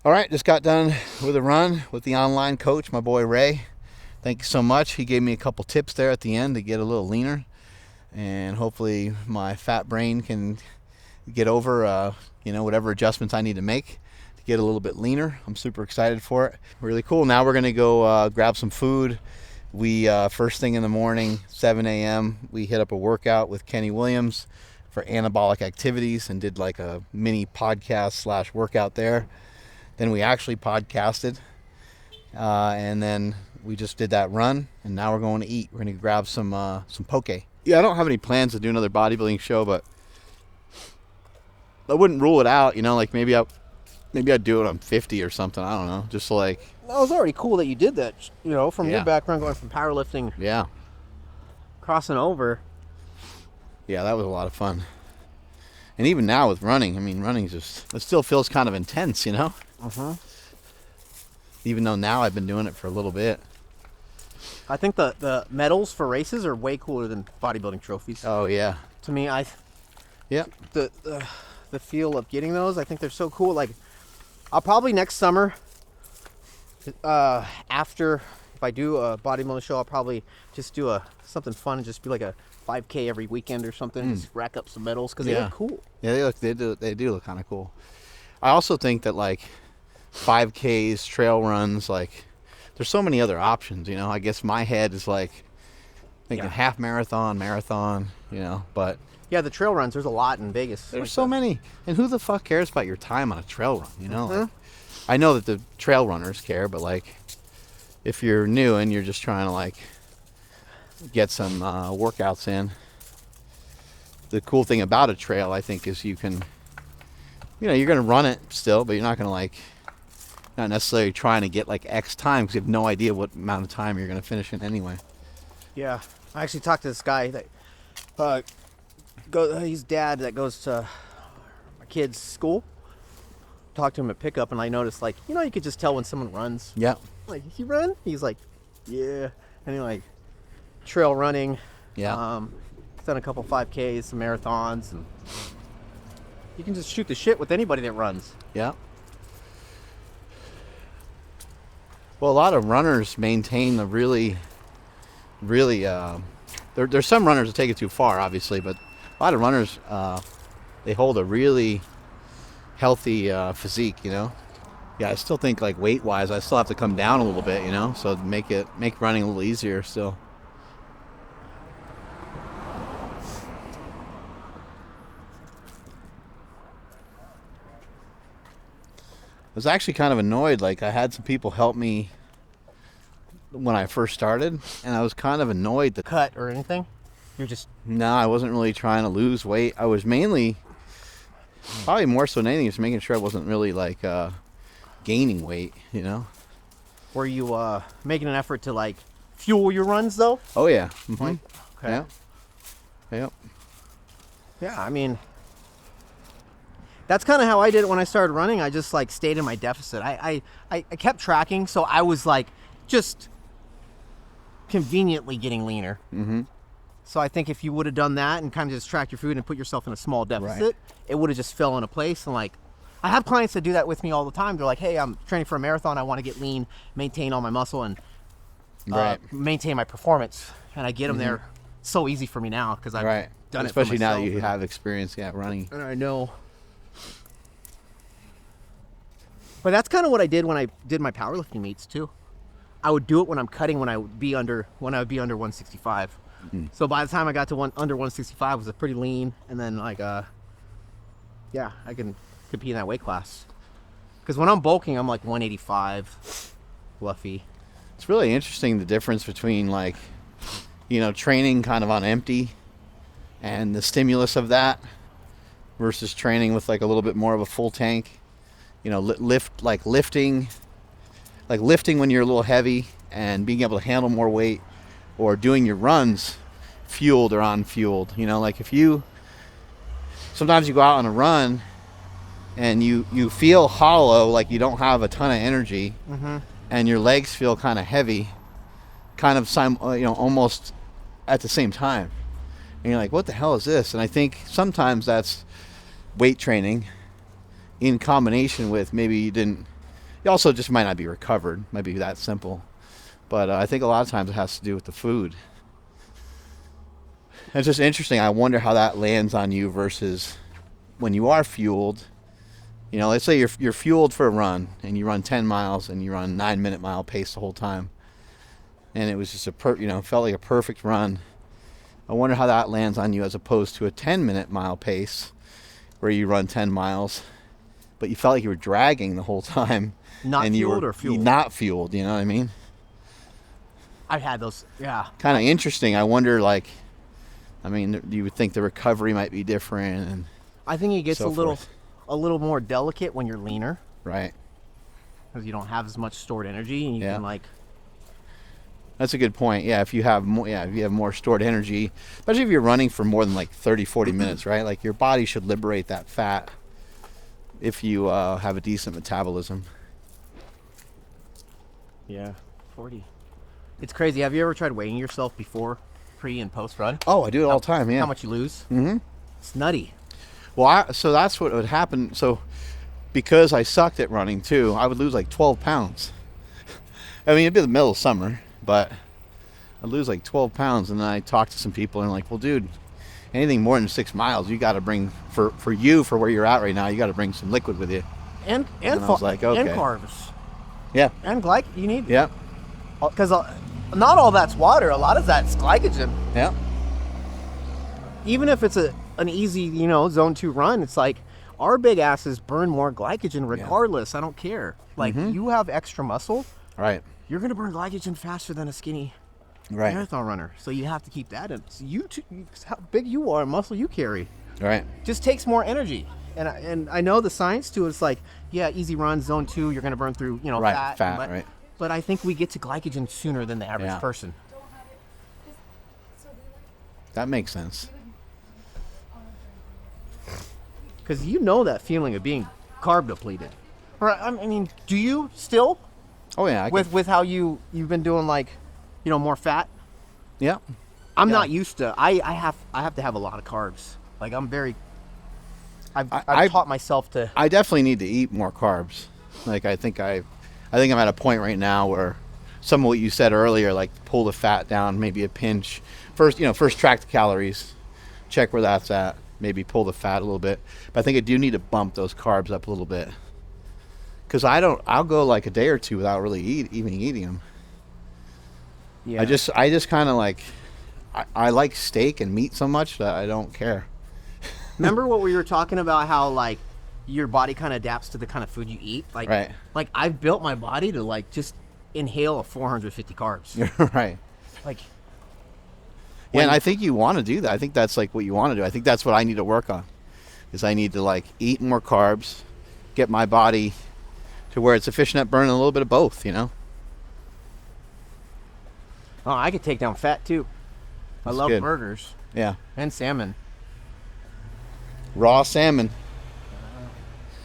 All right, just got done with a run with the online coach, my boy Ray. Thank you so much. He gave me a couple tips there at the end to get a little leaner, and hopefully my fat brain can get over, whatever adjustments I need to make to get a little bit leaner. I'm super excited for it. Really cool. Now we're gonna go grab some food. We first thing in the morning, 7 a.m. we hit up a workout with Kenny Williams for anabolic activities and did like a mini podcast / workout there. Then we actually podcasted, and then we just did that run, and now we're going to eat. We're going to grab some poke. Yeah, I don't have any plans to do another bodybuilding show, but I wouldn't rule it out. Like maybe I'd do it on 50 or something. I don't know. Just like. That was already cool that you did that. From your background, going from powerlifting. Yeah. Crossing over. Yeah, that was a lot of fun. And even now with running, running it still feels kind of intense, Even though now I've been doing it for a little bit. I think the medals for races are way cooler than bodybuilding trophies. Oh yeah. To me, yeah. The feel of getting those, I think they're so cool. Like, I'll probably next summer, after if I do a bodybuilding show, I'll probably just do something fun and just be like a 5K every weekend or something. Just rack up some medals because they look cool. Yeah, they do look kind of cool. I also think that like 5Ks, trail runs, like there's so many other options. I guess my head is like thinking half marathon, but yeah, the trail runs. There's a lot in Vegas. There's so many, and who the fuck cares about your time on a trail run? Like, I know that the trail runners care, but like if you're new and you're just trying to like get some workouts in, the cool thing about a trail, I think, is you can, you're going to run it still, but you're not going to like, not necessarily trying to get like X time because you have no idea what amount of time you're going to finish in anyway. Yeah, I actually talked to this guy that he's dad that goes to my kid's school. Talked to him at pickup, and I noticed like, you could just tell when someone runs. Yeah. Like, he run? He's like, yeah. And he like trail running. Yeah. Done a couple 5Ks, some marathons, and you can just shoot the shit with anybody that runs. Yeah. Well, a lot of runners maintain the really, there's some runners that take it too far, obviously, but a lot of runners, they hold a really healthy physique, Yeah, I still think like weight-wise, I still have to come down a little bit, so make running a little easier still. I was actually kind of annoyed. Like, I had some people help me when I first started, and I was kind of annoyed that cut or anything. You're just I wasn't really trying to lose weight. I was mainly, probably more so than anything, just making sure I wasn't really like gaining weight. Were you making an effort to like fuel your runs though? Oh yeah. Mm-hmm. Like, okay. Yeah. Yep. Yeah, that's kind of how I did it when I started running. I just like stayed in my deficit. I kept tracking, so I was like just conveniently getting leaner. Mm-hmm. So I think if you would have done that and kind of just tracked your food and put yourself in a small deficit, it would have just fell into place. And like, I have clients that do that with me all the time. They're like, hey, I'm training for a marathon. I want to get lean, maintain all my muscle, and maintain my performance. And I get them there so easy for me now because I've done it. Especially now that you have experience running. And I know. But that's kind of what I did when I did my powerlifting meets too. I would do it when I'm cutting when I would be under 165. Mm-hmm. So by the time I got to under 165, I was pretty lean, and then like I can compete in that weight class. Because when I'm bulking, I'm like 185, fluffy. It's really interesting the difference between like, training kind of on empty, and the stimulus of that, versus training with like a little bit more of a full tank. Lifting when you're a little heavy and being able to handle more weight, or doing your runs fueled or unfueled. Like sometimes you go out on a run and you feel hollow, like you don't have a ton of energy, and your legs feel kind of heavy, almost at the same time. And you're like, what the hell is this? And I think sometimes that's weight training in combination with maybe you didn't You also just might not be recovered. Might be that simple. But I think a lot of times it has to do with the food. It's just interesting. I wonder how that lands on you versus when you are fueled. You know, let's say you're fueled for a run and you run 10 miles and you run 9-minute mile pace the whole time, and it was just felt like a perfect run. I wonder how that lands on you as opposed to a 10-minute mile pace where you run 10 miles, but you felt like you were dragging the whole time. Not and fueled or fueled? Not fueled. You know what I mean? I've had those. Yeah. Kind of interesting. I wonder, like, I mean, you would think the recovery might be different, and I think it gets so a little more delicate when you're leaner, right? Because you don't have as much stored energy, and you can like. That's a good point. Yeah, if you have more stored energy, especially if you're running for more than like 30, 40 minutes, right? Like your body should liberate that fat if you have a decent metabolism. Yeah, 40. It's crazy. Have you ever tried weighing yourself before, pre, and post run? Oh, I do it all the time. Yeah. How much you lose? Mm-hmm. It's nutty. Well, so that's what would happen. So because I sucked at running too, I would lose like 12 pounds. I mean, it'd be the middle of summer, but I'd lose like 12 pounds. And then I talked to some people and like, well, dude, anything more than 6 miles, you got to bring for where you're at right now, you got to bring some liquid with you. And I was like, okay. and carbs. Yeah. And you need. Yeah. Because not all that's water. A lot of that's glycogen. Yeah. Even if it's an easy, zone 2 run, it's like our big asses burn more glycogen regardless. I don't care. Like you have extra muscle. Right. You're going to burn glycogen faster than a skinny marathon runner. So you have to keep that in. So how big you are, muscle you carry. Right. Just takes more energy. And I know the science to it. It's like, easy run, zone 2, you're going to burn through, fat. Right. But I think we get to glycogen sooner than the average person. That makes sense. Because that feeling of being carb depleted. Right? I mean, do you still? Oh yeah. With how you've been doing more fat. Yeah. I'm not used to. I have to have a lot of carbs. Like I've taught myself to. I definitely need to eat more carbs. Like I think I'm at a point right now where some of what you said earlier, like pull the fat down, maybe a pinch. First track the calories, check where that's at. Maybe pull the fat a little bit. But I think I do need to bump those carbs up a little bit. Because I'll go like a day or two without really even eating them. Yeah. I just kind of like, I like steak and meat so much that I don't care. Remember what we were talking about, how like your body kind of adapts to the kind of food you eat? Like, right. Like I've built my body to like just inhale a 450 carbs. Right. Like. Yeah, and I think you want to do that. I think that's like what you want to do. I think that's what I need to work on. Is I need to like eat more carbs, get my body to where it's efficient at burning a little bit of both, Oh, I could take down fat too. That's I love good. burgers. Yeah. And salmon. Raw salmon.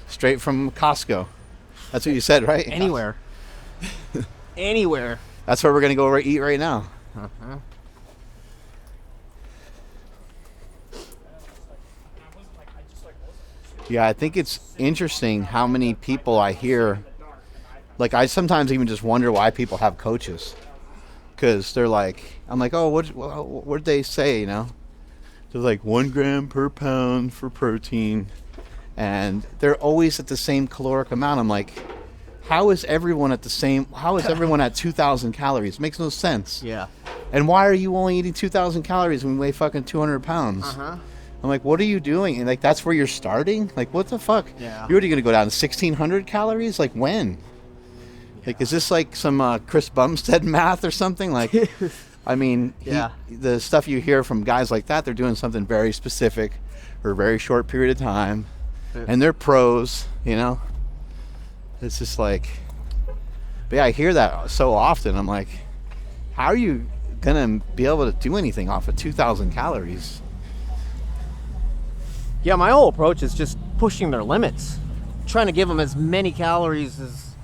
Straight from Costco. That's what you said, right? Anywhere. Anywhere. That's where we're going to go eat right now. Uh-huh. Yeah, I think it's interesting how many people I hear. Like, I sometimes even just wonder why people have coaches. Because they're like, I'm like, oh, what did they say, They're like 1 gram per pound for protein. And they're always at the same caloric amount. I'm like, how is everyone at 2,000 calories? It makes no sense. Yeah. And why are you only eating 2,000 calories when you weigh fucking 200 pounds? Uh-huh. I'm like, what are you doing? And like, that's where you're starting? Like, what the fuck? Yeah. You're already going to go down to 1,600 calories? Like, when? Yeah. Like, is this like some Chris Bumstead math or something? Like, I mean, the stuff you hear from guys like that, they're doing something very specific for a very short period of time. And they're pros, It's just like, but yeah, I hear that so often. I'm like, how are you going to be able to do anything off of 2,000 calories? Yeah, my whole approach is just pushing their limits, trying to give them as many calories as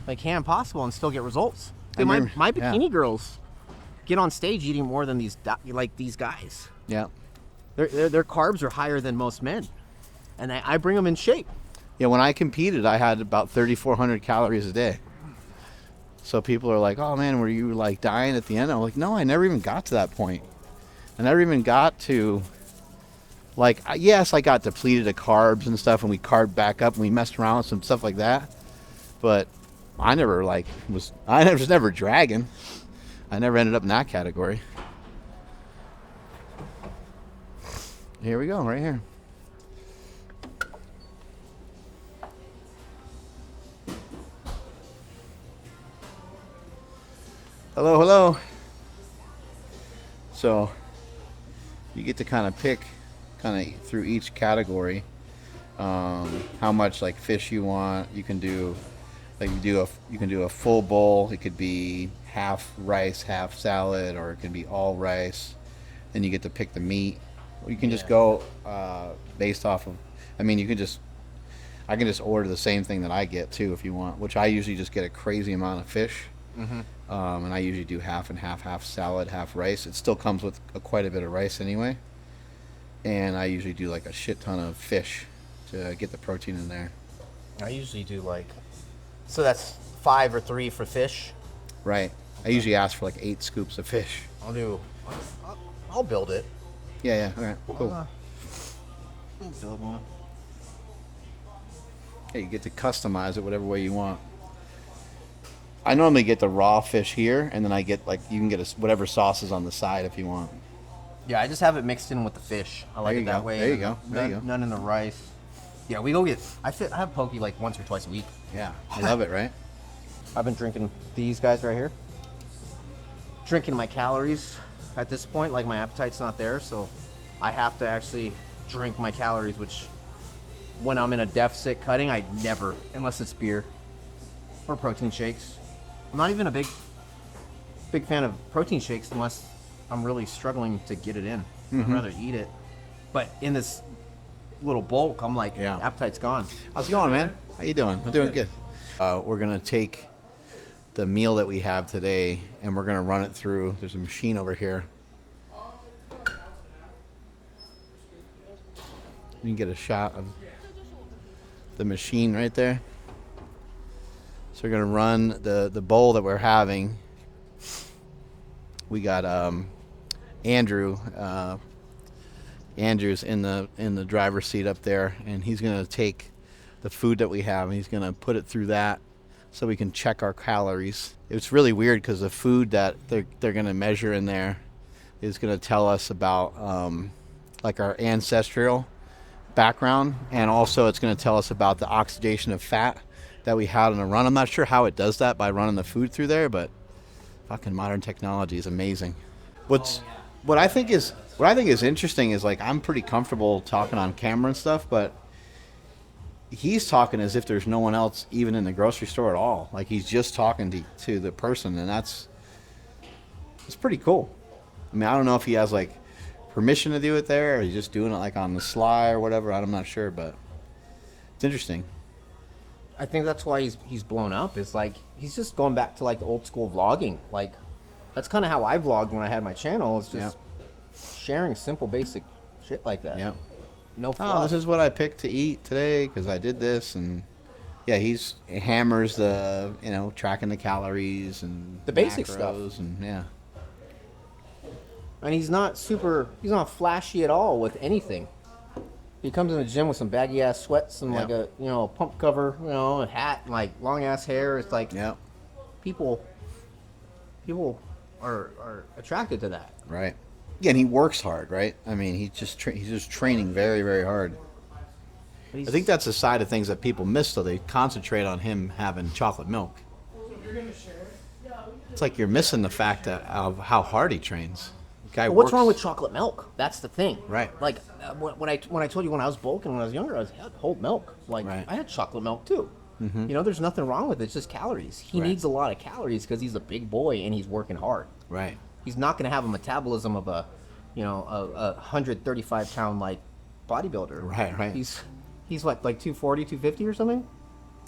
they can possible and still get results. Dude, my bikini girls get on stage eating more than these guys. Yeah, Their carbs are higher than most men, and I bring them in shape. Yeah, when I competed, I had about 3,400 calories a day. So people are like, "Oh man, were you like dying at the end?" I'm like, "No, I never even got to that point. I never even got to like, yes, I got depleted of carbs and stuff, and we carved back up, and we messed around with some stuff like that. But I never like I was never dragging. I never ended up in that category. Here we go, right here. Hello, hello. So you get to kind of pick through each category how much like fish you want. You can do like you can do a full bowl. It could be half rice, half salad, or it could be all rice. Then you get to pick the meat. Or you can just go based off of. I mean, I can just order the same thing that I get too if you want. Which I usually just get a crazy amount of fish. Mm-hmm. And I usually do half and half salad, half rice. It still comes with quite a bit of rice anyway. And I usually do like a shit ton of fish to get the protein in there. I usually do like, so that's 5 or 3 for fish. Right. I usually ask for like 8 scoops of fish. I'll build it. Yeah. All right. Cool. I'll build one. Yeah, you get to customize it whatever way you want. I normally get the raw fish here, and then I get like you can get whatever sauce is on the side if you want. Yeah, I just have it mixed in with the fish. I like it that way. There you go. None in the rice. Yeah, we go get. I have poke like once or twice a week. Yeah, I love it. Right. I've been drinking these guys right here. Drinking my calories at this point. Like my appetite's not there, so I have to actually drink my calories. Which, when I'm in a deficit cutting, I never, unless it's beer or protein shakes. I'm not even a big fan of protein shakes unless I'm really struggling to get it in. I'd rather eat it. But in this little bulk, I'm like, appetite's gone. How's it going, man? How you doing? I'm doing good. We're going to take the meal that we have today, and we're going to run it through. There's a machine over here. You can get a shot of the machine right there. So we're going to run the bowl that we're having. We got Andrew. Andrew's in the driver's seat up there, and he's going to take the food that we have, and he's going to put it through that so we can check our calories. It's really weird because the food that they're going to measure in there is going to tell us about like our ancestral background, and also it's going to tell us about the oxidation of fat that we had on a run. I'm not sure how it does that by running the food through there, but fucking modern technology is amazing. What I think is interesting is like I'm pretty comfortable talking on camera and stuff, but he's talking as if there's no one else even in the grocery store at all. Like he's just talking to the person, and it's pretty cool. I mean, I don't know if he has like permission to do it there, or he's just doing it like on the sly or whatever. I'm not sure, but it's interesting. I think that's why he's blown up. It's like he's just going back to like the old school vlogging. Like that's kind of how I vlogged when I had my channel. It's just sharing simple, basic shit like that. Yeah. No fluff. Oh, this is what I picked to eat today because I did this, and yeah, he hammers the tracking the calories and the basic macros stuff, and yeah. And he's not flashy at all with anything. He comes in the gym with some baggy ass sweats and like a pump cover, a hat, and like long ass hair. It's like people are attracted to that. Right. Yeah, and he works hard, right? I mean, he's just training very, very hard. I think that's a side of things that people miss, though. They concentrate on him having chocolate milk. It's like you're missing the fact of how hard he trains. What's wrong with chocolate milk? That's the thing. Right. Like when I told you when I was bulking when I was younger, I had whole milk. Like I had chocolate milk too. Mm-hmm. There's nothing wrong with it. It's just calories. He needs a lot of calories because he's a big boy and he's working hard. Right. He's not going to have a metabolism of a 135 pound like bodybuilder. Right. He's what, like 240, 250 or something?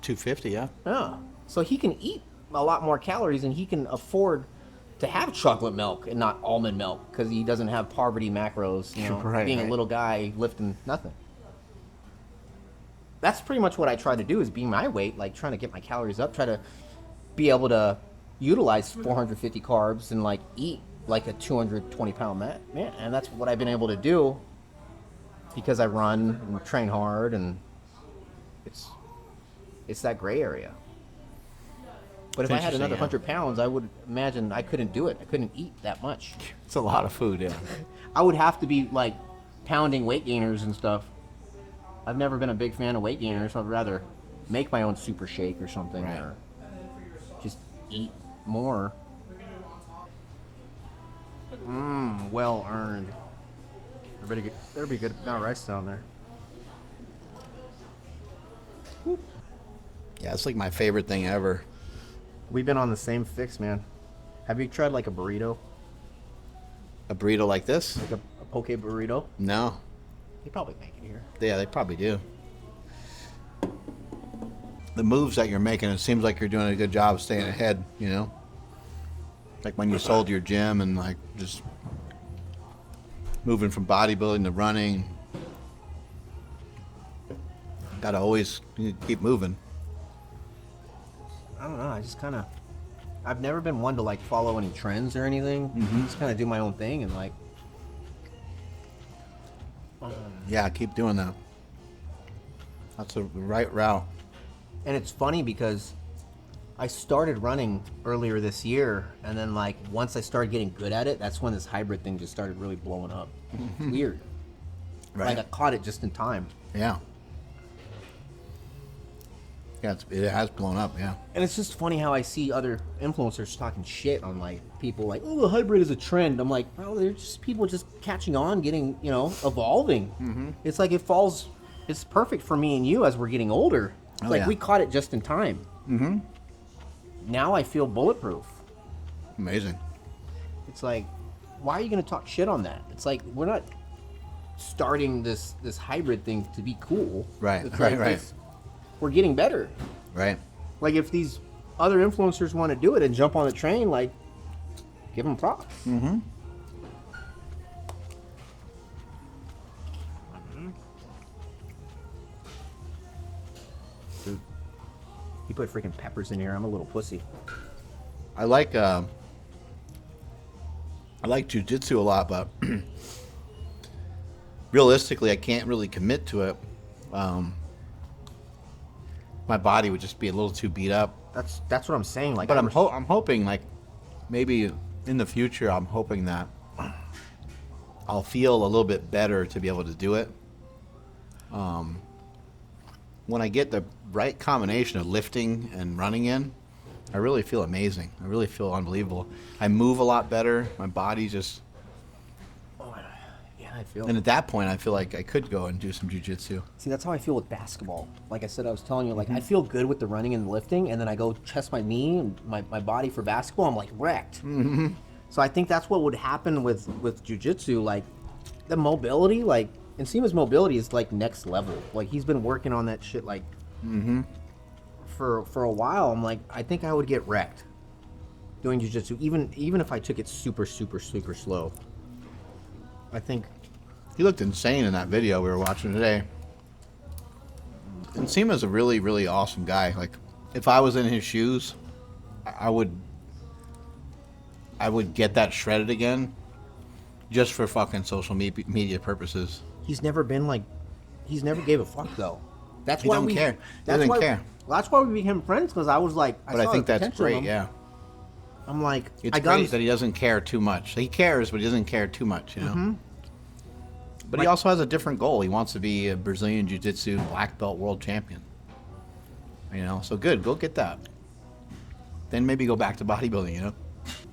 250, yeah. Yeah. So he can eat a lot more calories and he can afford to have chocolate milk and not almond milk because he doesn't have poverty macros, being a little guy lifting nothing. that's pretty much what I try to do is be my weight, like trying to get my calories up, try to be able to utilize 450 carbs and like eat like a 220-pound man. And that's what I've been able to do because I run and train hard, and it's that gray area. But if I had another 100 pounds, I would imagine I couldn't do it. I couldn't eat that much. It's a lot of food, yeah. I would have to be like pounding weight gainers and stuff. I've never been a big fan of weight gainers, so I'd rather make my own super shake or something, Right. or just eat more. Well earned. There'll be a good amount of rice down there. Yeah, it's like my favorite thing ever. We've been on the same fix, man. Have you tried like a burrito? A burrito like this? Like a poke burrito? No. They probably make it here. Yeah, they probably do. The moves that you're making, it seems like you're doing a good job of staying ahead, you know? Like when you sold your gym and like just moving from bodybuilding to running. Gotta always keep moving. I don't know. I just kind of... I've never been one to like follow any trends or anything. Just kind of do my own thing and like... Yeah, keep doing that. That's the right route. And it's funny because I started running earlier this year, and then like once I started getting good at it, that's when this hybrid thing just started really blowing up. It's weird. Right. Like I caught it just in time. Yeah. Yeah, it has blown up, yeah. And it's just funny how I see other influencers talking shit on like people like, oh, the hybrid is a trend. I'm like, well, they're just people just catching on, getting, you know, evolving. It's like it's perfect for me and you as we're getting older. It's like we caught it just in time. Now I feel bulletproof. Amazing. It's like, why are you going to talk shit on that? It's like, we're not starting this hybrid thing to be cool. Right, It's right, like right. We're getting better. Right. Like, if these other influencers want to do it and jump on the train, like, give them props. Dude, you put freaking peppers in here. I'm a little pussy. I like jujitsu a lot, but realistically, I can't really commit to it. My body would just be a little too beat up. That's what I'm saying. Like, But I'm hoping, like, maybe in the future, I'm hoping that I'll feel a little bit better to be able to do it. When I get the right combination of lifting and running in, I really feel amazing. I really feel unbelievable. I move a lot better. My body just... yeah, I feel. And at that point, I feel like I could go and do some jiu-jitsu. See, that's how I feel with basketball. Like I said, I was telling you, like, I feel good with the running and the lifting, and then I go test my knee and my body for basketball, I'm, like, wrecked. So I think that's what would happen with jiu-jitsu. Like, the mobility, like, Nsima's mobility is, like, next level. Like, he's been working on that shit, like, for a while. I'm like, I think I would get wrecked doing jiu-jitsu, even if I took it super, super, super slow. I think... He looked insane in that video we were watching today. Nsima's a really, really awesome guy. Like, if I was in his shoes, I would get that shredded again, just for fucking social media purposes. He's never been like, he's never gave a fuck though. That's He why don't we care. He That's doesn't why. care. That's why we became friends, because I was like, But I think that's great, yeah. I'm like, It's great that he doesn't care too much. He cares, but he doesn't care too much, you know? But he also has a different goal. He wants to be a Brazilian Jiu-Jitsu black belt world champion. You know, so good. Go get that. Then maybe go back to bodybuilding, you know?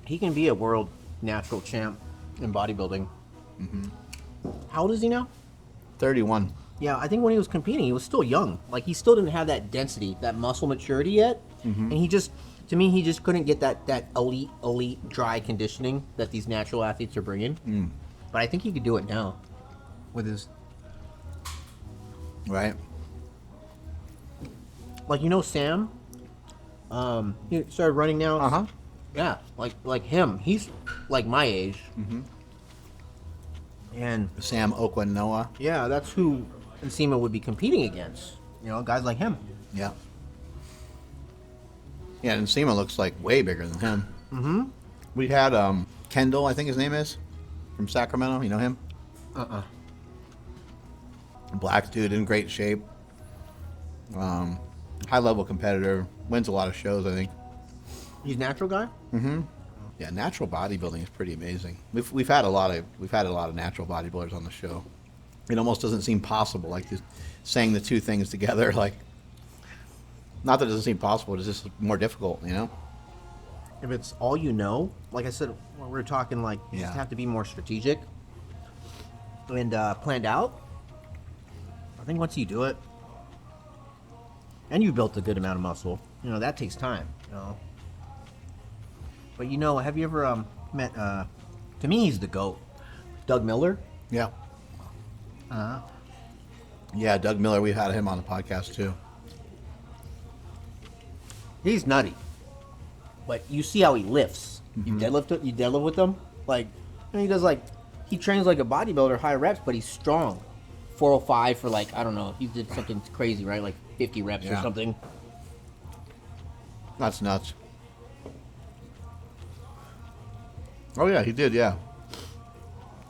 He can be a world natural champ in bodybuilding. How old is he now? 31. Yeah, I think when he was competing, he was still young. Like, he still didn't have that density, that muscle maturity yet. And he just, to me, he just couldn't get that elite dry conditioning that these natural athletes are bringing. But I think he could do it now with his... Right. Like, you know Sam? He started running now. Uh-huh. Yeah, like him. He's like my age. And Sam Okwanoa. yeah, that's who Nsima would be competing against. You know, guys like him. Yeah. Yeah, Nsima looks like way bigger than him. Mm-hmm. We had Kendall, I think his name is, from Sacramento. You know him? Black dude in great shape. High level competitor. Wins a lot of shows, I think. He's a natural guy? Mm-hmm. Yeah, natural bodybuilding is pretty amazing. We've had a lot of natural bodybuilders on the show. It almost doesn't seem possible, like just saying the two things together. Like, not that it doesn't seem possible, it's just more difficult, you know. If it's all you know, like I said, when we were talking, like you just have to be more strategic and planned out. I think once you do it, and you built a good amount of muscle, you know that takes time. You know. But you know, have you ever met? To me, he's the GOAT, Doug Miller. Yeah. Yeah, Doug Miller. We've had him on the podcast too. He's nutty, but you see how he lifts. Mm-hmm. You deadlift with him, like, and he does like, he trains like a bodybuilder, high reps, but he's strong. 405 for like, I don't know, he did something crazy, right? Like 50 reps or something. That's nuts. Oh yeah, he did. Yeah.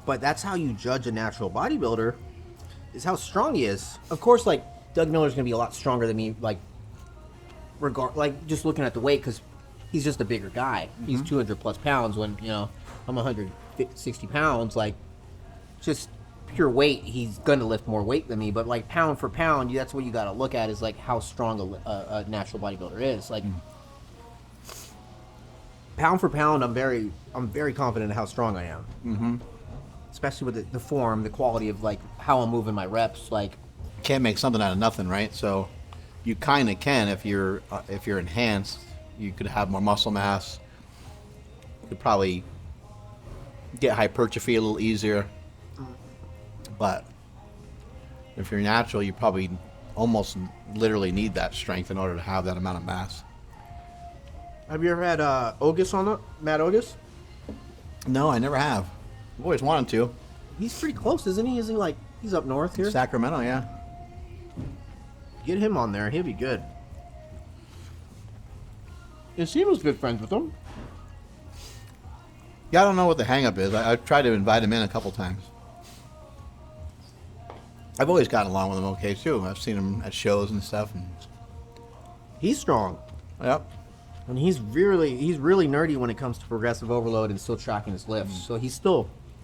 But that's how you judge a natural bodybuilder, is how strong he is. Of course, like Doug Miller's gonna be a lot stronger than me, like just looking at the weight, because he's just a bigger guy. Mm-hmm. He's 200 plus pounds when, you know, I'm 160 pounds. Like, just pure weight, he's gonna lift more weight than me. But like pound for pound, that's what you gotta look at, is like how strong a natural bodybuilder is. Like, pound for pound, I'm very confident in how strong I am. Mm-hmm. Especially with the form, the quality of like how I'm moving my reps. Like, can't make something out of nothing, right? So you kind of can if you're enhanced. You could have more muscle mass. You could probably get hypertrophy a little easier. But if you're natural, you probably almost literally need that strength in order to have that amount of mass. Have you ever had Ogus on it? Matt Ogus? No, I never have. I've always wanted to. He's pretty close, isn't he? Isn't he like, he's up north here? Sacramento, yeah. Get him on there. He'll be good. Nsima's good friends with him. Yeah, I don't know what the hang-up is. I've tried to invite him in a couple times. I've always gotten along with him okay, too. I've seen him at shows and stuff. And he's strong. Yep. And he's really nerdy when it comes to progressive overload and still tracking his lifts. So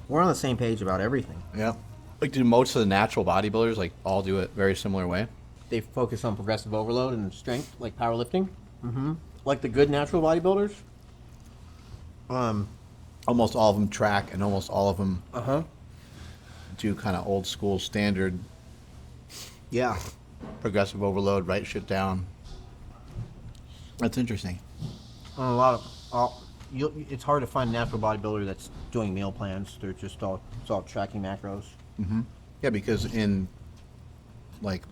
we're on the same page about everything. Yeah. Like, do most of the natural bodybuilders, like, all do it very similar way? They focus on progressive overload and strength, like powerlifting. Mm-hmm. Like the good natural bodybuilders. Almost all of them track, and almost all of them do kind of old school standard. Yeah. Progressive overload, write shit down. That's interesting. It's hard to find a natural bodybuilder that's doing meal plans. They're just it's all tracking macros. Mm-hmm. Yeah, because in like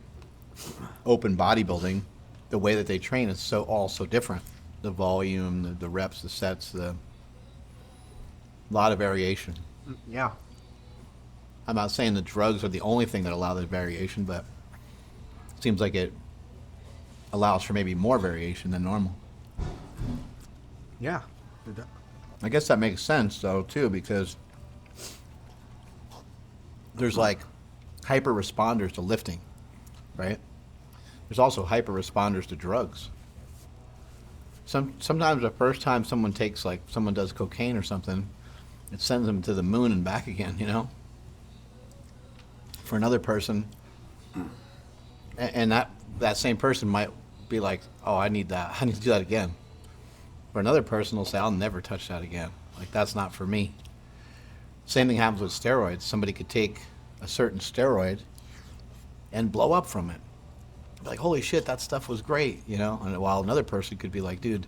open bodybuilding, the way that they train is so different. The volume, the reps, the sets, a lot of variation. Yeah. I'm not saying the drugs are the only thing that allow the variation, but it seems like it allows for maybe more variation than normal. Yeah. I guess that makes sense, though, too, because there's like hyper responders to lifting, right? There's also hyper responders to drugs. Sometimes the first time someone does cocaine or something, it sends them to the moon and back again, you know? For another person, and that same person might be like, oh, I need to do that again. For another person will say, I'll never touch that again. Like, that's not for me. Same thing happens with steroids. Somebody could take a certain steroid and blow up from it. Like, holy shit, that stuff was great, you know? And while another person could be like, dude,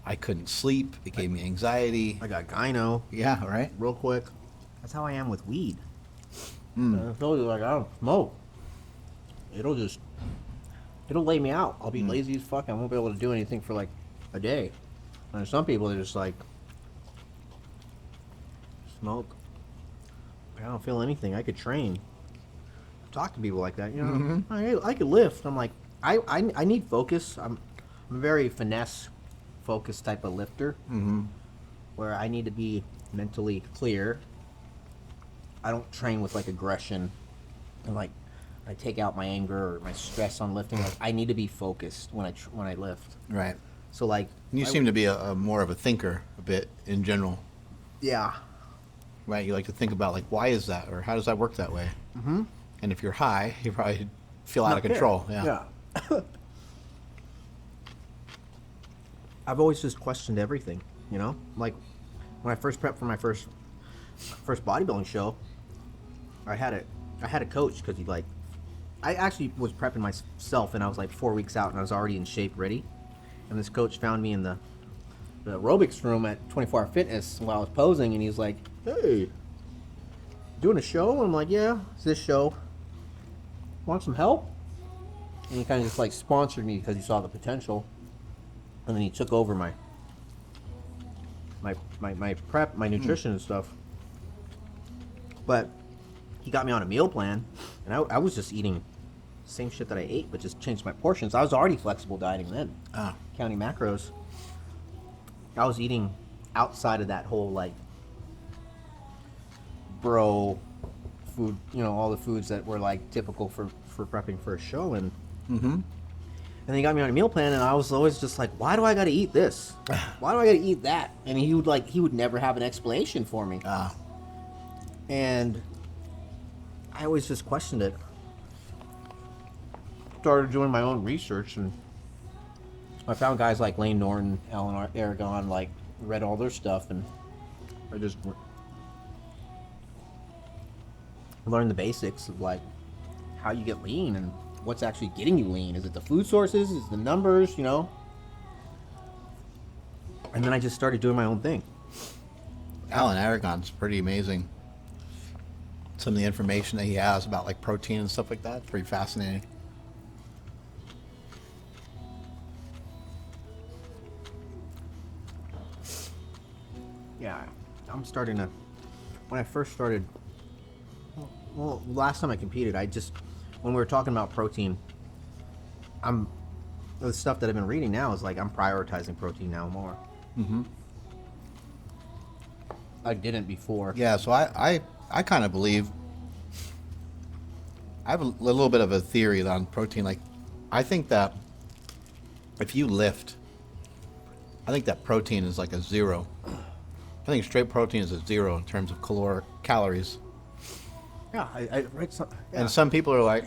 I couldn't sleep. It gave me anxiety. I got gyno. Yeah, right? Real quick. That's how I am with weed. I told you, like, I don't smoke. It'll lay me out. I'll be lazy as fuck. I won't be able to do anything for like a day. And some people are just like, smoke. I don't feel anything. I could train. talk to people like that. You know, I could lift. I'm like, I need focus. I'm a very finesse focused type of lifter, where I need to be mentally clear. I don't train with like aggression, and like I take out my anger or my stress on lifting. Like I need to be focused when I lift. Right. So like You seem to be a more of a thinker a bit in general. yeah. Right. You like to think about like why is that or how does that work that way? Mm-hmm. And if you're high, you probably feel out of control. Yeah. I've always just questioned everything, you know? Like when I first prepped for my first bodybuilding show, I had a coach because I actually was prepping myself and I was like 4 weeks out and I was already in shape ready. And this coach found me in the aerobics room at 24 Hour Fitness while I was posing and he's like, "Hey, doing a show?" And I'm like, "Yeah, it's this show. Want some help?" And he kind of just like sponsored me because he saw the potential. And then he took over my prep, my nutrition and stuff. But he got me on a meal plan, and I was just eating the same shit that I ate, but just changed my portions. I was already flexible dieting then, counting macros. I was eating outside of that whole like bro food, you know, all the foods that were like typical for prepping for a show, and and he got me on a meal plan, and I was always just like, why do I got to eat this? Why do I got to eat that? And he would never have an explanation for me. And I always just questioned it. Started doing my own research, and I found guys like Lane Norton, Alan Aragon, like read all their stuff, and I just learned the basics of like how you get lean and what's actually getting you lean. Is it the food sources? Is it the numbers, you know? And then I just started doing my own thing. Alan Aragon's pretty amazing. Some of the information that he has about like protein and stuff like that, pretty fascinating. Yeah, I'm starting to, when I first started, well, last time I competed, when we were talking about protein, the stuff that I've been reading now is like I'm prioritizing protein now more. I didn't before. Yeah, so I kind of believe, I have a little bit of a theory on protein. Like, I think that if you lift, I think that protein is like a zero. I think straight protein is a zero in terms of calories. Yeah, I read some. Yeah. And some people are like,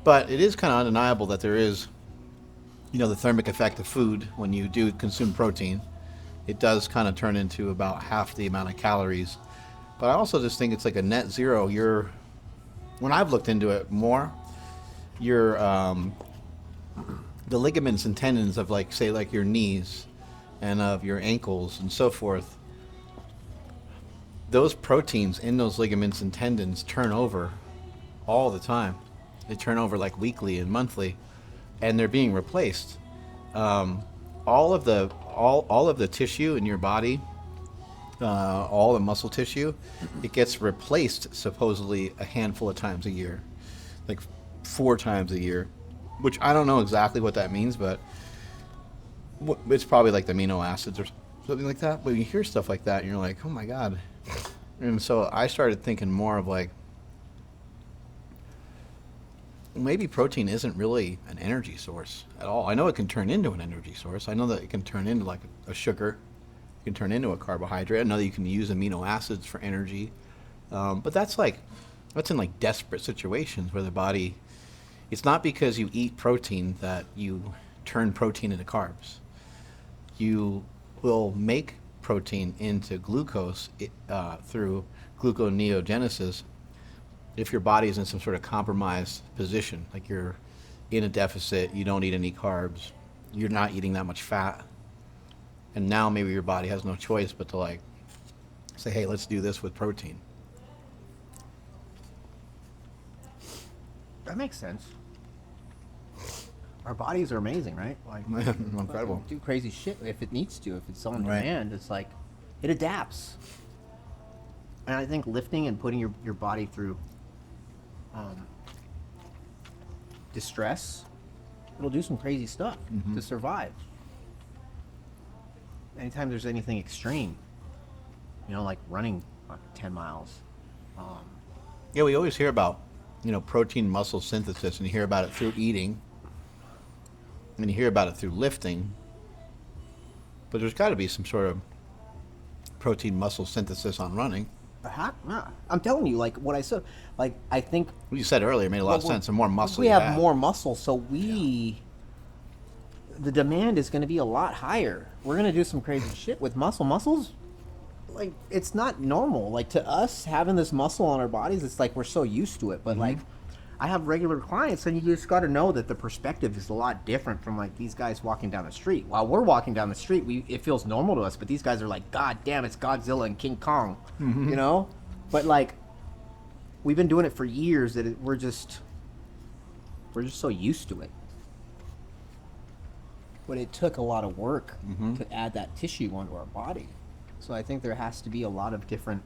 but it is kind of undeniable that there is, you know, the thermic effect of food when you do consume protein. It does kind of turn into about half the amount of calories. But I also just think it's like a net zero. When I've looked into it more, the ligaments and tendons of like, say, like your knees and of your ankles and so forth, those proteins in those ligaments and tendons turn over all the time. They turn over like weekly and monthly, and they're being replaced. All of the tissue in your body, all the muscle tissue, it gets replaced supposedly a handful of times a year, like 4 times a year, which I don't know exactly what that means, but it's probably like the amino acids or something like that. But you hear stuff like that, and you're like, oh my god. And so I started thinking more of like, maybe protein isn't really an energy source at all. I know it can turn into an energy source. I know that it can turn into like a sugar. It can turn into a carbohydrate. I know that you can use amino acids for energy. But that's in like desperate situations where the body, it's not because you eat protein that you turn protein into carbs. You will make protein into glucose through gluconeogenesis if your body is in some sort of compromised position, like you're in a deficit, you don't eat any carbs, you're not eating that much fat, and now maybe your body has no choice but to like say, hey, let's do this with protein. That makes sense. Our bodies are amazing, right? Like Incredible. Do crazy shit if it needs to. If it's on Right. demand, it's like it adapts. And I think lifting and putting your body through distress, it'll do some crazy stuff to survive. Anytime there's anything extreme, like running 10 miles. Yeah, we always hear about, protein muscle synthesis, and you hear about it through eating, and you hear about it through lifting. But there's got to be some sort of protein muscle synthesis on running. I'm telling you, like what I said, like I think What you said earlier made a lot of sense. The more muscle we you have more muscle, so the demand is going to be a lot higher. We're going to do some crazy shit with muscles. Like it's not normal. Like to us, having this muscle on our bodies, it's like we're so used to it. But like, I have regular clients, and you just got to know that the perspective is a lot different from like these guys walking down the street. While we're walking down the street, it feels normal to us, but these guys are like, God damn, it's Godzilla and King Kong, But like, we've been doing it for years that we're just so used to it. But it took a lot of work to add that tissue onto our body. So I think there has to be a lot of different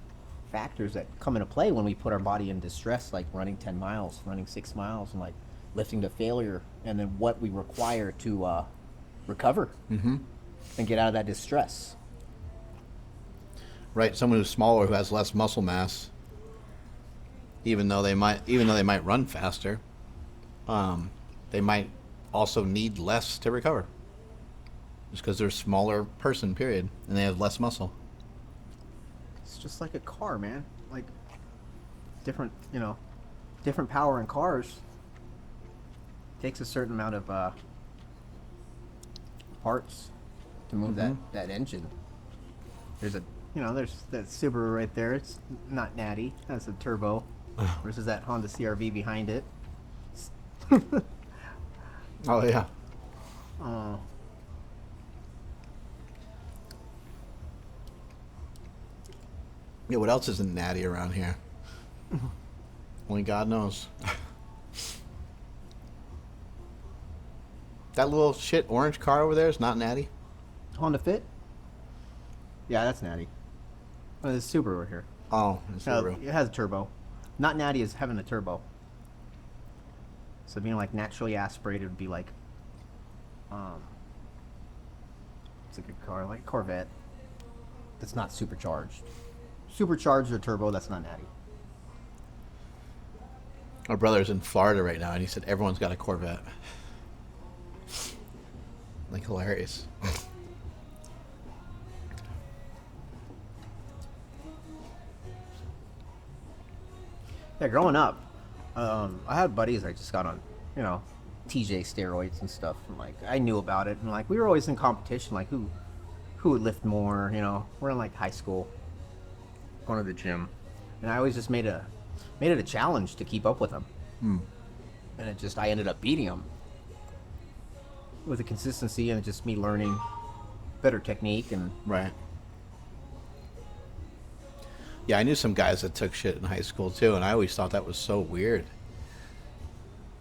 factors that come into play when we put our body in distress, like running 10 miles, running 6 miles, and like lifting to failure, and then what we require to recover and get out of that distress. Right, someone who's smaller, who has less muscle mass, even though they might run faster, they might also need less to recover. Just because they're a smaller person, period, and they have less muscle. It's just like a car, man. Like different power in cars. Takes a certain amount of parts to move that engine. There's there's that Subaru right there. It's not natty. That's a turbo. Versus that Honda CR-V behind it. Oh yeah. Yeah, what else isn't natty around here? Only God knows. That little shit orange car over there is not natty? Honda Fit? Yeah, that's natty. There's a Subaru here. Oh, it's Subaru. It has a turbo. Not natty is having a turbo. So being like naturally aspirated would be like, it's a good car, like Corvette. That's not supercharged. Supercharged or turbo, that's not natty. Our brother's in Florida right now, and he said everyone's got a Corvette. Like, hilarious. Yeah, growing up, I had buddies I just got on, TJ steroids and stuff. And like, I knew about it, and like, we were always in competition, like who would lift more. We're in like high school, going to the gym, and I always just made it a challenge to keep up with them. And I ended up beating them with the consistency and just me learning better technique and right. Yeah, I knew some guys that took shit in high school too, and I always thought that was so weird.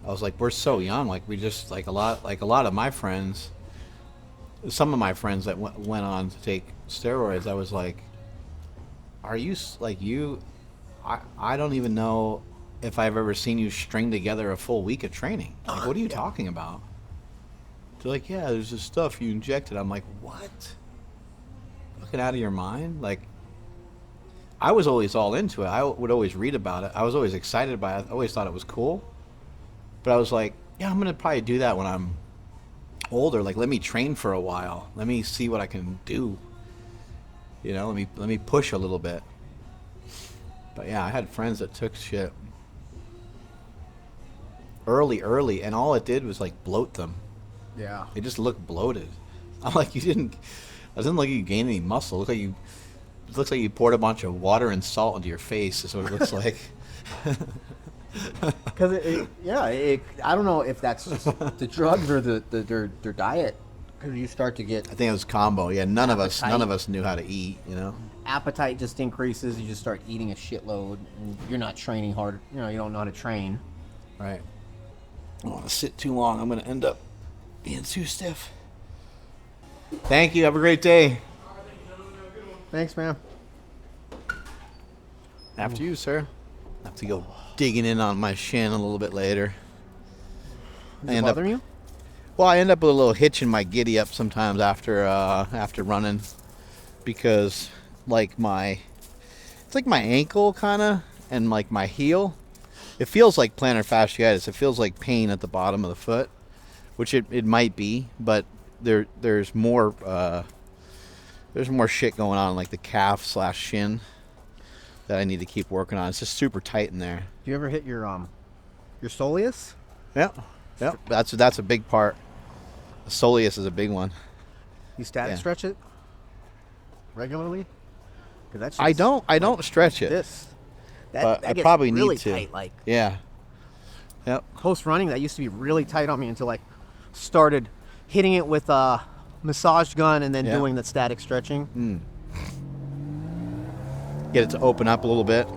I was like, we're so young, like we just like a lot of my friends, some of my friends that went on to take steroids, I was like, are you like you? I don't even know if I've ever seen you string together a full week of training. Like, what are you talking about? They're like, yeah, there's this stuff you injected. I'm like, what? Fucking out of your mind? Like, I was always all into it. I would always read about it. I was always excited by it. I always thought it was cool. But I was like, yeah, I'm gonna probably do that when I'm older. Like, let me train for a while. Let me see what I can do. Let me push a little bit. But yeah, I had friends that took shit early, and all it did was like bloat them. yeah. They just looked bloated. I'm like, it didn't look like you gained any muscle. It looks like you poured a bunch of water and salt into your face. Is what it looks like. Because I don't know if that's just the drugs or their diet. Because you start to get I think it was combo. Yeah, none of appetite. us knew how to eat. Appetite just increases. You just start eating a shitload, and you're not training hard. You don't know how to train. Right. I don't want to sit too long. I'm going to end up being too stiff. Thank you. Have a great day. Thanks, man. After you, sir. I have to go digging in on my shin a little bit later. Is it bothering you? Well, I end up with a little hitch in my giddy up sometimes after running, because like it's like my ankle kind of, and like my heel. It feels like plantar fasciitis. It feels like pain at the bottom of the foot, which it might be, but there's more shit going on, like the calf/shin that I need to keep working on. It's just super tight in there. Do you ever hit your soleus? Yeah. That's a big part. The soleus is a big one. You static stretch it regularly? That's I don't stretch it. But I probably really need to. Tight, like yeah. Yep. Post running, that used to be really tight on me until I started hitting it with a massage gun and then doing the static stretching. Get it to open up a little bit.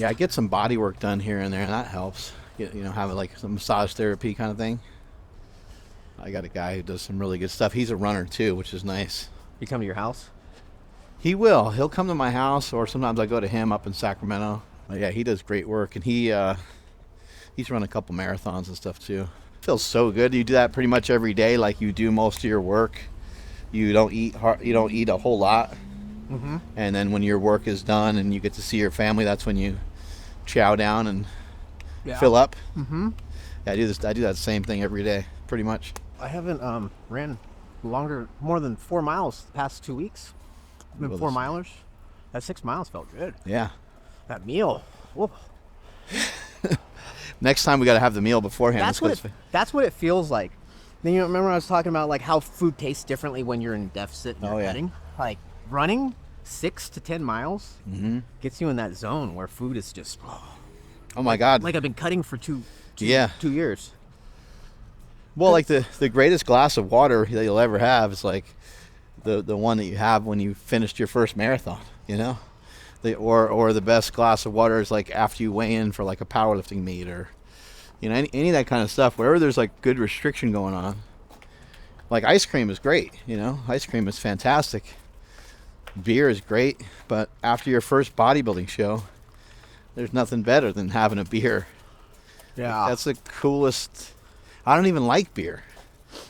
I get some body work done here and there, and that helps. Have like some massage therapy kind of thing. I got a guy who does some really good stuff. He's a runner too, which is nice. You come to your house? He will. He'll come to my house, or sometimes I go to him up in Sacramento. But yeah, he does great work, and he's run a couple marathons and stuff too. Feels so good. You do that pretty much every day, like you do most of your work. You don't eat a whole lot, and then when your work is done and you get to see your family, that's when you chow down and fill up. Yeah, I do that same thing every day, pretty much. I haven't ran more than 4 miles the past 2 weeks. I've been 4 milers. That 6 miles felt good. Yeah. That meal. Whoop. Next time we got to have the meal beforehand. That's what it feels like. Then you remember I was talking about like how food tastes differently when you're in deficit and you're cutting? Like running 6 to 10 miles gets you in that zone where food is just oh my God. Like I've been cutting for 2 years. Well, like the greatest glass of water that you'll ever have is like the one that you have when you finished your first marathon, or the best glass of water is like after you weigh in for like a powerlifting meet, or any of that kind of stuff, wherever there's like good restriction going on. Like ice cream is great, ice cream is fantastic. Beer is great, but after your first bodybuilding show, there's nothing better than having a beer. Yeah. That's the coolest. I don't even like beer.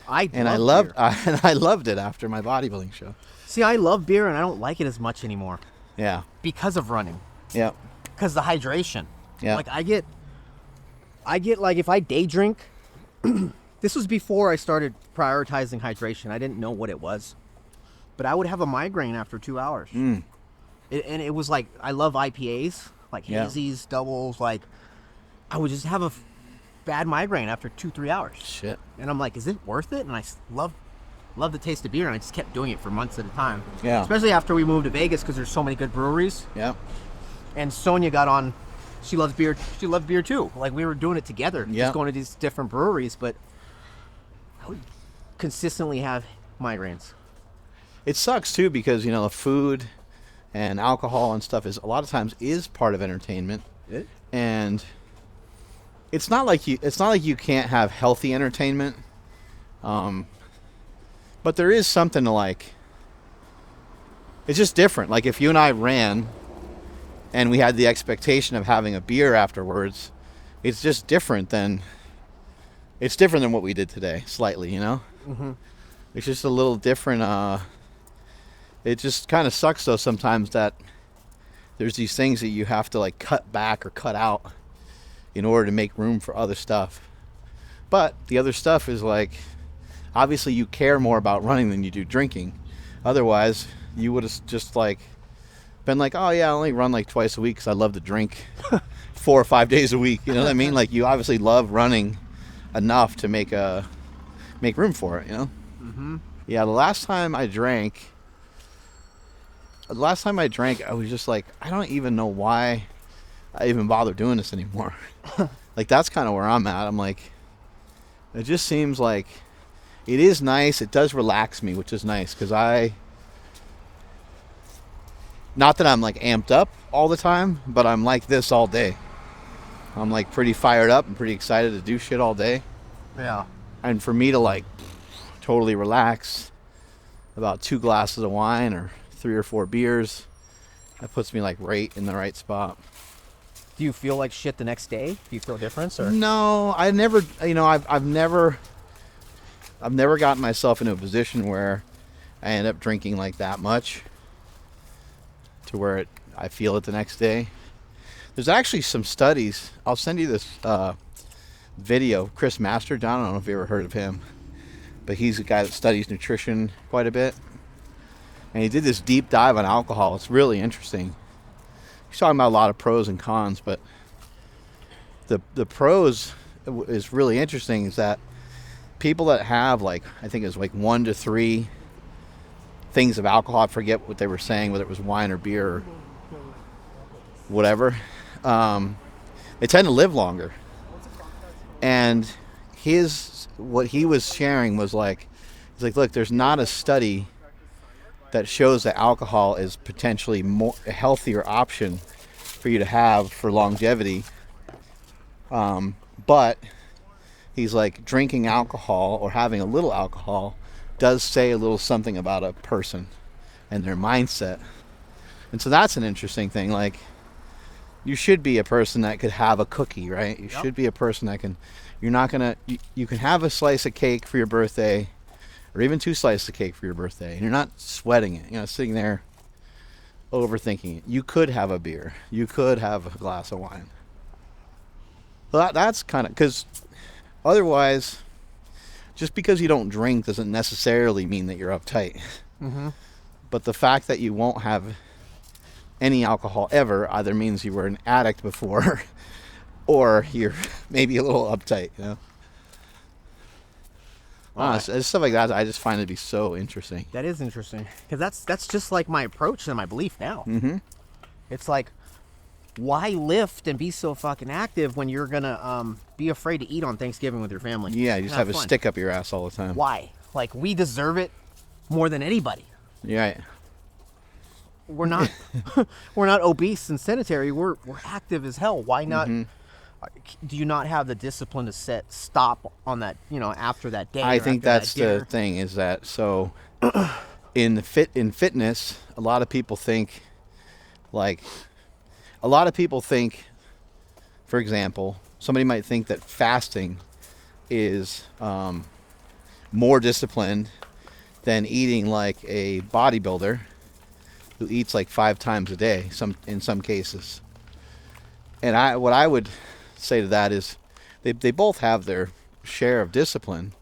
I loved it after my bodybuilding show. See, I love beer and I don't like it as much anymore. Yeah. Because of running. Yeah. Because the hydration. Yeah. Like I get like if I day drink, this was before I started prioritizing hydration. I didn't know what it was. But I would have a migraine after 2 hours. And it was like, I love IPAs, like hazies, doubles, like I would just have a bad migraine after 2-3 hours. Shit. And I'm like, is it worth it? And I love the taste of beer, and I just kept doing it for months at a time. Yeah. Especially after we moved to Vegas, because there's so many good breweries. Yeah. And Sonia got on. She loves beer. She loved beer too. Like we were doing it together, just going to these different breweries. But I would consistently have migraines. It sucks too, because the food and alcohol and stuff is a lot of times is part of entertainment. And it's not like you can't have healthy entertainment, but there is something to like. It's just different. Like if you and I ran, and we had the expectation of having a beer afterwards, it's just different than. It's different than what we did today, slightly. It's just a little different. It just kind of sucks though sometimes that there's these things that you have to like cut back or cut out in order to make room for other stuff. But the other stuff is like, obviously you care more about running than you do drinking. Otherwise, you would have just like been like, oh yeah, I only run like twice a week because I love to drink 4 or 5 days a week. You know what I mean? Like you obviously love running enough to make room for it. Yeah. The last time I drank, I was just like, I don't even know why I even bother doing this anymore. Like that's kind of where I'm at. I'm like, it just seems like it is nice. It does relax me, which is nice, because not that I'm like amped up all the time, but I'm like this all day. I'm like pretty fired up and pretty excited to do shit all day. Yeah. And for me to like totally relax, about 2 glasses of wine or 3 or 4 beers, that puts me like right in the right spot. Do you feel like shit the next day? Do you feel a difference? Or? No, I never. I've never gotten myself into a position where I end up drinking like that much to where I feel it the next day. There's actually some studies. I'll send you this video. Chris Masterdon, I don't know if you ever heard of him, but he's a guy that studies nutrition quite a bit. And he did this deep dive on alcohol. It's really interesting. He's talking about a lot of pros and cons, but the pros is really interesting is that people that have I think it's 1 to 3 things of alcohol, I forget what they were saying, whether it was wine or beer or whatever, they tend to live longer. And what he was sharing was he's like, look, there's not a study that shows that alcohol is potentially a healthier option for you to have for longevity. But he's like, drinking alcohol or having a little alcohol does say a little something about a person and their mindset. And so that's an interesting thing. Like, you should be a person that could have a cookie, right? You should be a person that you can have a slice of cake for your birthday, or even 2 slices of cake for your birthday, and you're not sweating it, sitting there overthinking it. You could have a beer. You could have a glass of wine. Well, that's kind of, because otherwise, just because you don't drink doesn't necessarily mean that you're uptight. Mm-hmm. But the fact that you won't have any alcohol ever either means you were an addict before or you're maybe a little uptight, It's stuff like that I just find it to be so interesting. That is interesting, because that's just like my approach and my belief now. Mm-hmm. It's like, why lift and be so fucking active when you're gonna be afraid to eat on Thanksgiving with your family? Yeah, you just have a stick up your ass all the time. Why? Like, we deserve it more than anybody. Yeah. We're not we're not obese and sedentary. We're active as hell. Why not? Mm-hmm. Do you not have the discipline to stop on that, after that day? I think that's the thing, is that, so in fitness, a lot of people think, for example, somebody might think that fasting is more disciplined than eating like a bodybuilder who eats like 5 times a day, in some cases. And what I would say to that is they both have their share of discipline,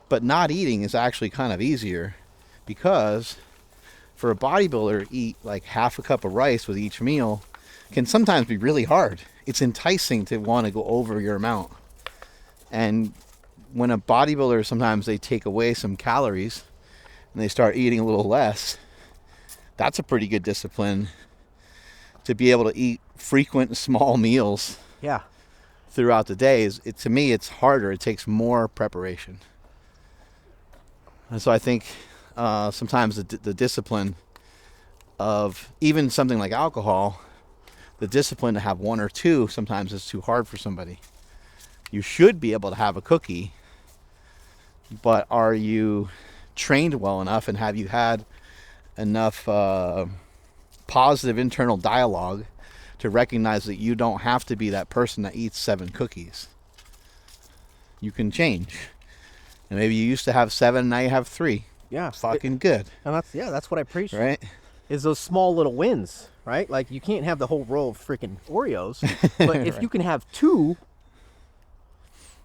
but not eating is actually kind of easier, because for a bodybuilder to eat like half a cup of rice with each meal can sometimes be really hard. It's enticing to want to go over your amount. And when a bodybuilder, sometimes they take away some calories and they start eating a little less, that's a pretty good discipline to be able to eat frequent small meals. Yeah. Throughout the day. To me, it's harder. It takes more preparation. And so I think sometimes the discipline of even something like alcohol, the discipline to have 1 or 2 sometimes is too hard for somebody. You should be able to have a cookie, but are you trained well enough, and have you had enough positive internal dialogue to recognize that you don't have to be that person that eats 7 cookies. You can change. And maybe you used to have 7, and now you have 3. Yeah. Fucking good. And that's what I preach. Right? Is those small little wins, right? Like, you can't have the whole row of freaking Oreos, but if you can have 2,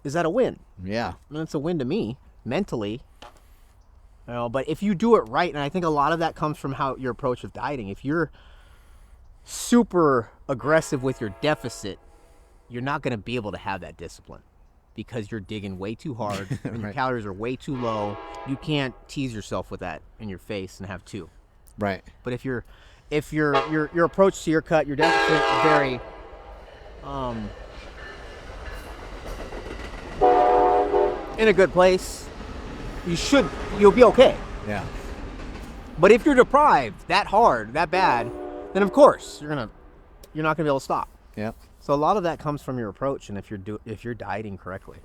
is that a win? Yeah. And it's a win to me, mentally. But if you do it right, and I think a lot of that comes from how your approach with dieting. If you're super aggressive with your deficit, you're not going to be able to have that discipline, because you're digging way too hard and Right. your calories are way too low. You can't tease yourself with that in your face and have 2. Right. But if your approach to your cut, your deficit is very in a good place, you'll be okay. Yeah. But if you're deprived that hard, that bad, then of course you're not gonna be able to stop. Yeah. So a lot of that comes from your approach, and if you're dieting correctly.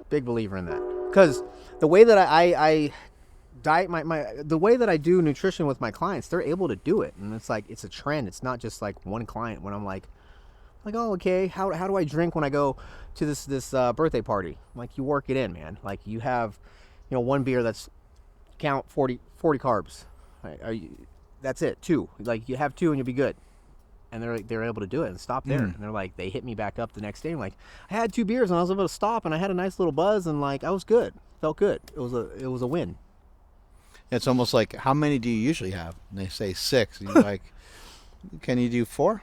Big believer in that, because the way that I diet the way that I do nutrition with my clients, they're able to do it, and it's like, it's a trend. It's not just like one client when I'm like, Like, oh, okay. How do I drink when I go to this birthday party? Like, you work it in, man. Like, you have, one beer that's count 40 carbs. Right? That's it. 2. Like, you have 2 and you'll be good. And they're able to do it and stop there. And they're like, they hit me back up the next day. I'm like, I had 2 beers and I was able to stop and I had a nice little buzz and like I was good. Felt good. It was a win. It's almost like, how many do you usually have? And they say 6. And you're like, can you do 4?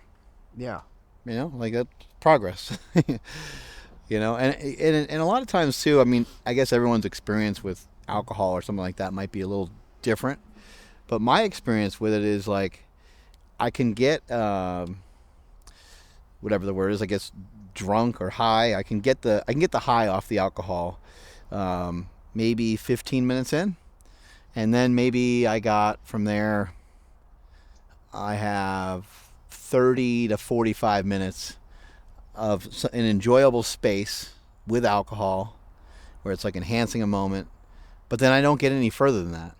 Yeah. Like that's progress. And a lot of times too, I mean, I guess everyone's experience with alcohol or something like that might be a little different. But my experience with it is like, I can get, whatever the word is, I guess, drunk or high. I can get the high off the alcohol, maybe 15 minutes in. And then maybe I got from there, I have 30 to 45 minutes of an enjoyable space with alcohol where it's like enhancing a moment, but then I don't get any further than that.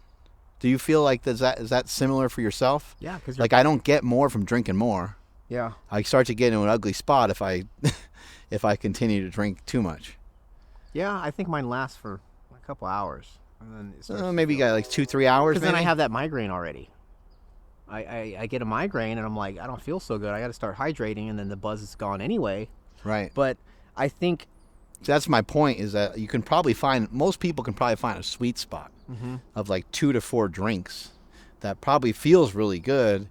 Do you feel like is that similar for yourself? Yeah, because like I don't get more from drinking more. Yeah. I start to get into an ugly spot if I if I continue to drink too much. Yeah, I think mine lasts for a couple hours. And then it starts maybe you got like 2-3 hours. Because then I have that migraine already. I get a migraine and I'm like, I don't feel so good. I got to start hydrating, and then the buzz is gone anyway. Right. But I think that's my point, is that you can probably most people can probably find a sweet spot of like 2 to 4 drinks that probably feels really good.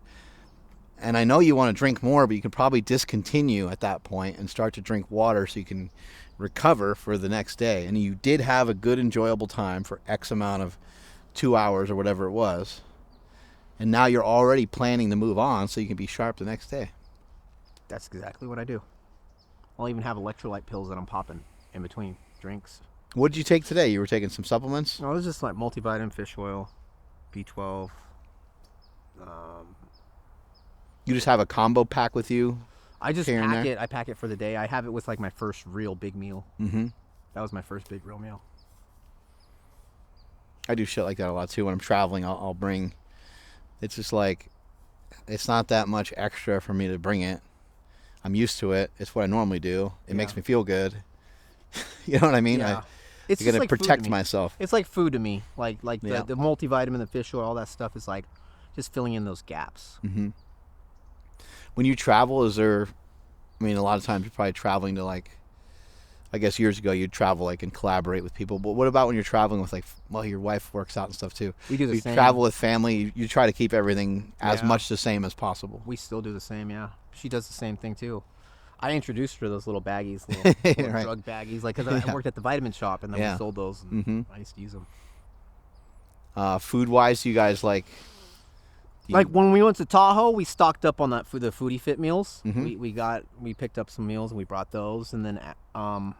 And I know you want to drink more, but you can probably discontinue at that point and start to drink water so you can recover for the next day. And you did have a good, enjoyable time for X amount of 2 hours or whatever it was. And now you're already planning to move on so you can be sharp the next day. That's exactly what I do. I'll even have electrolyte pills that I'm popping in between drinks. What did you take today? You were taking some supplements? No, it was just like multivitamin, fish oil, B12. You just have a combo pack with you? I just pack it. I pack it for the day. I have it with like my first real big meal. Mm-hmm. That was my first big real meal. I do shit like that a lot too. When I'm traveling, I'll bring... It's just like, it's not that much extra for me to bring it. I'm used to it. It's what I normally do. It makes me feel good. You know what I mean? Yeah. It's going to protect myself. It's like food to me. Like the multivitamin, the fish oil, all that stuff is like just filling in those gaps. Mm-hmm. When you travel, is there... I mean, a lot of times you're probably traveling to like... I guess years ago you'd travel like and collaborate with people. But what about when you're traveling with like... Well, your wife works out and stuff too. We do the same. You travel with family. You try to keep everything as much the same as possible. We still do the same, yeah. She does the same thing too. I introduced her to those little baggies, little right. drug baggies, like because I worked at the vitamin shop and then we sold those. And I used to use them. Food-wise, you guys like... Like when we went to Tahoe, we stocked up on the Foodie Fit meals. We picked up some meals and we brought those, and then other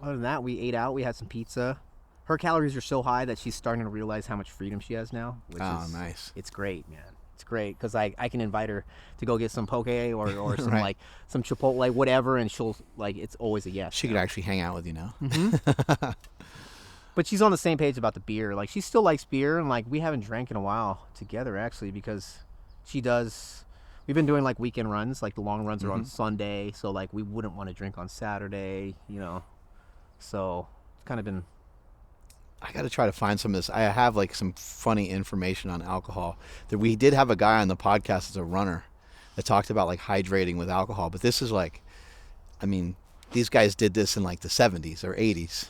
than that, we ate out. We had some pizza. Her calories are so high that she's starting to realize how much freedom she has now. Which is nice. It's great, man. It's great because I can invite her to go get some poke or some like some Chipotle, whatever, and she'll like it's always a yes. She could actually hang out with you now. But she's on the same page about the beer. Like, she still likes beer, and like we haven't drank in a while together actually because she does. We've been doing like weekend runs. Like the long runs are on Sunday, so like we wouldn't want to drink on Saturday, So it's kind of been. I got to try to find some of this. I have like some funny information on alcohol. That we did have a guy on the podcast as a runner that talked about like hydrating with alcohol, but this is like, I mean, these guys did this in like the 70s or 80s.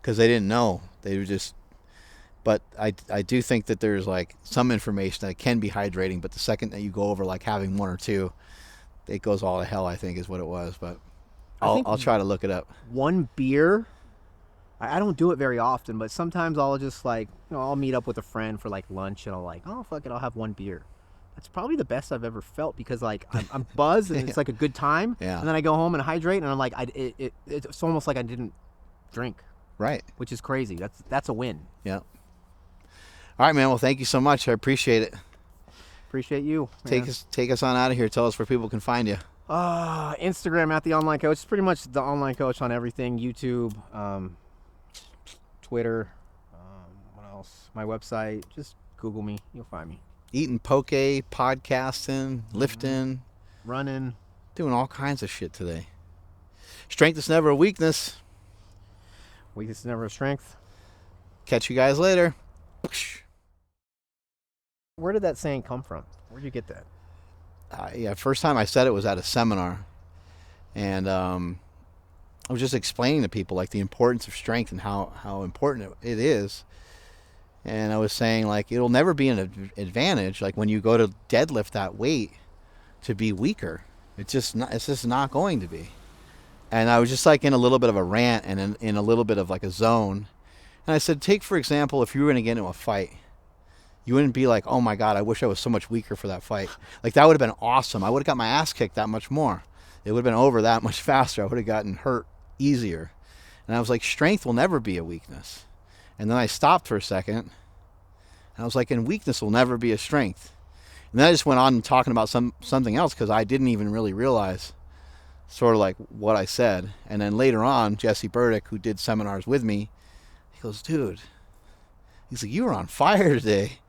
Because they didn't know. They were just... But I do think that there's like some information that can be hydrating, but the second that you go over like having 1 or 2, it goes all to hell, I think is what it was. But I'll try to look it up. 1 beer, I don't do it very often, but sometimes I'll just like, I'll meet up with a friend for like lunch and I'll like, oh, fuck it, I'll have 1 beer. That's probably the best I've ever felt because like I'm buzzed and it's like a good time. Yeah. And then I go home and hydrate and I'm like, it's almost like I didn't drink. Right. Which is crazy. That's a win. Yeah. All right, man. Well, thank you so much. I appreciate it. Appreciate you. Man. Take us on out of here. Tell us where people can find you. Instagram at The Online Coach. It's pretty much The Online Coach on everything. YouTube, Twitter, what else? My website. Just Google me. You'll find me. Eating poke, podcasting, lifting. Running. Doing all kinds of shit today. Strength is never a weakness. Weakness is never a strength. Catch you guys later. Where did that saying come from? Where'd you get that? Yeah, first time I said it was at a seminar. And I was just explaining to people like the importance of strength and how important it is. And I was saying like it'll never be an advantage like when you go to deadlift that weight to be weaker. It's just not going to be. And I was just like in a little bit of a rant and in a little bit of like a zone. And I said, take for example, if you were going to get into a fight, you wouldn't be like, oh my God, I wish I was so much weaker for that fight. Like that would have been awesome. I would have got my ass kicked that much more. It would have been over that much faster. I would have gotten hurt easier. And I was like, strength will never be a weakness. And then I stopped for a second. And I was like, and weakness will never be a strength. And then I just went on talking about something else because I didn't even really realize sort of like what I said. And then later on, Jesse Burdick, who did seminars with me, he goes, dude, he's like, you were on fire today.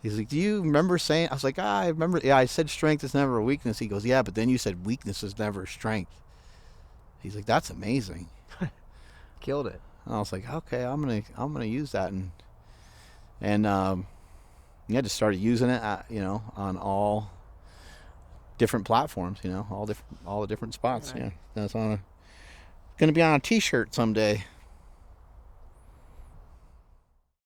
He's like, do you remember saying, I was like, I remember, yeah, I said strength is never a weakness. He goes, yeah, but then you said weakness is never strength. He's like, that's amazing. Killed it. And I was like, okay, I'm gonna use that. And yeah, just started using it, on all different platforms, all the different spots. Right. Yeah, that's gonna be on a T-shirt someday.